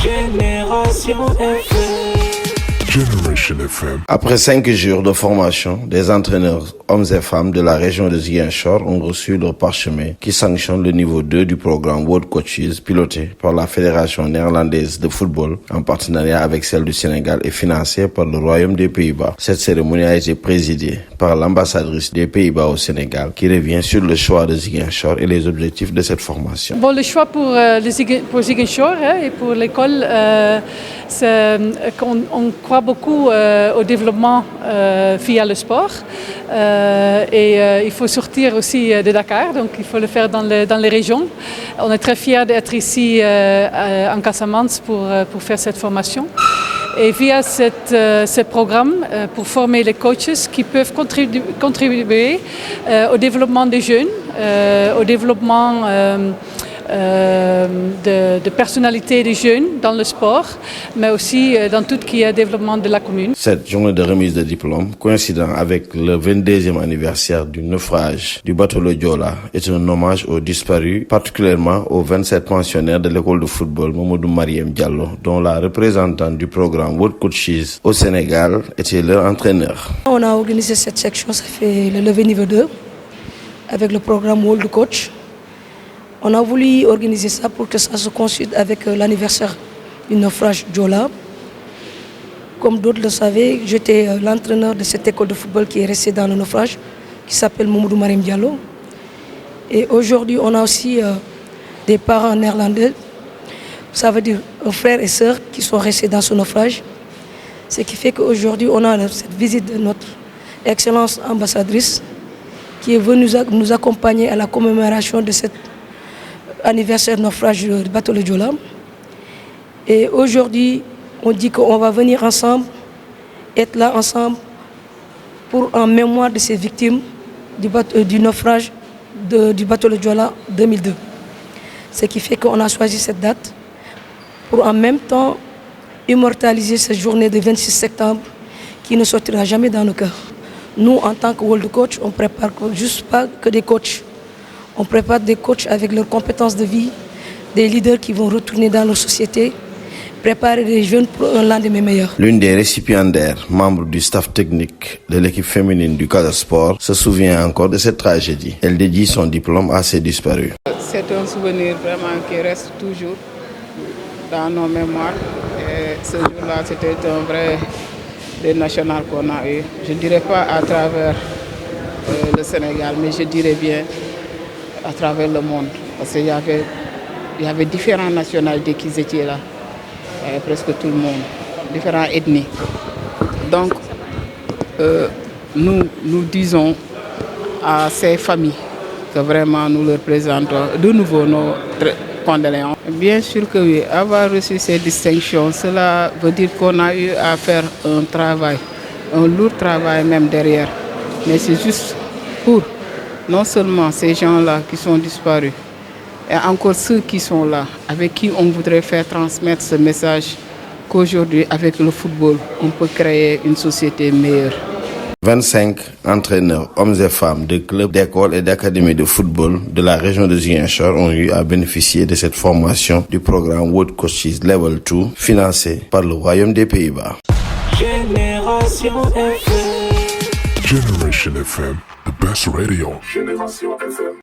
Génération FM. Generation FM. Après 5 jours de formation, des entraîneurs hommes et femmes de la région de Ziguinchor ont reçu leur parchemin qui sanctionne le niveau 2 du programme World Coaches piloté par la Fédération néerlandaise de football en partenariat avec celle du Sénégal et financé par le Royaume des Pays-Bas. Cette cérémonie a été présidée par l'ambassadrice des Pays-Bas au Sénégal qui revient sur le choix de Ziguinchor et les objectifs de cette formation. Bon, le choix pour Ziguinchor et pour l'école, c'est qu'on croit beaucoup au développement via le sport. Il faut sortir aussi de Dakar, donc il faut le faire dans les régions. On est très fiers d'être ici en Casamance pour faire cette formation. Et via ce programme, pour former les coachs qui peuvent contribuer au développement des jeunes, au développement de personnalité des jeunes dans le sport, mais aussi dans tout ce qui est développement de la commune. Cette journée de remise de diplôme, coïncidant avec le 22e anniversaire du naufrage du bateau le Joola, est un hommage aux disparus, particulièrement aux 27 pensionnaires de l'école de football Mamadou Mariem Diallo, dont la représentante du programme World Coaches au Sénégal était leur entraîneur. On a organisé cette section, ça fait le levé niveau 2, avec le programme World Coach. On a voulu organiser ça pour que ça se coïncide avec l'anniversaire du naufrage Joola. Comme d'autres le savaient, j'étais l'entraîneur de cette école de football qui est restée dans le naufrage, qui s'appelle Mamadou Mariem Diallo. Et aujourd'hui, on a aussi des parents néerlandais, ça veut dire frères et sœurs qui sont restés dans ce naufrage. Ce qui fait qu'aujourd'hui, on a cette visite de notre excellence ambassadrice qui est venue nous accompagner à la commémoration de cet anniversaire naufrage du bateau le Joola. Et aujourd'hui, on dit qu'on va venir ensemble, être là ensemble pour en mémoire de ces victimes du naufrage du bateau le Joola 2002. Ce qui fait qu'on a choisi cette date pour en même temps immortaliser cette journée du 26 septembre qui ne sortira jamais dans nos cœurs. Nous, en tant que World Coach, on ne prépare juste pas que des coachs. On prépare des coachs avec leurs compétences de vie, des leaders qui vont retourner dans leur société, préparer des jeunes pour un lendemain meilleur. L'une des récipiendaires, membre du staff technique de l'équipe féminine du Casa Sport, se souvient encore de cette tragédie. Elle dédie son diplôme à ses disparus. C'est un souvenir vraiment qui reste toujours dans nos mémoires. Et ce jour-là, c'était un vrai des national qu'on a eu. Je ne dirais pas à travers le Sénégal, mais je dirais bien à travers le monde. Parce qu'il y avait différentes nationalités qui étaient là. Il y avait presque tout le monde, différentes ethnies. Donc, nous disons à ces familles que vraiment nous leur présentons de nouveau nos condoléances. Bien sûr que oui, avoir reçu ces distinctions, cela veut dire qu'on a eu à faire un travail, un lourd travail même derrière. Mais c'est juste pour non seulement ces gens-là qui sont disparus, et encore ceux qui sont là, avec qui on voudrait faire transmettre ce message qu'aujourd'hui, avec le football, on peut créer une société meilleure. 25 entraîneurs, hommes et femmes de clubs, d'écoles et d'académies de football de la région de Ziguinchor ont eu à bénéficier de cette formation du programme World Coaches Level 2 financé par le Royaume des Pays-Bas. Génération FM. Generation FM. The best radio. Génération FM.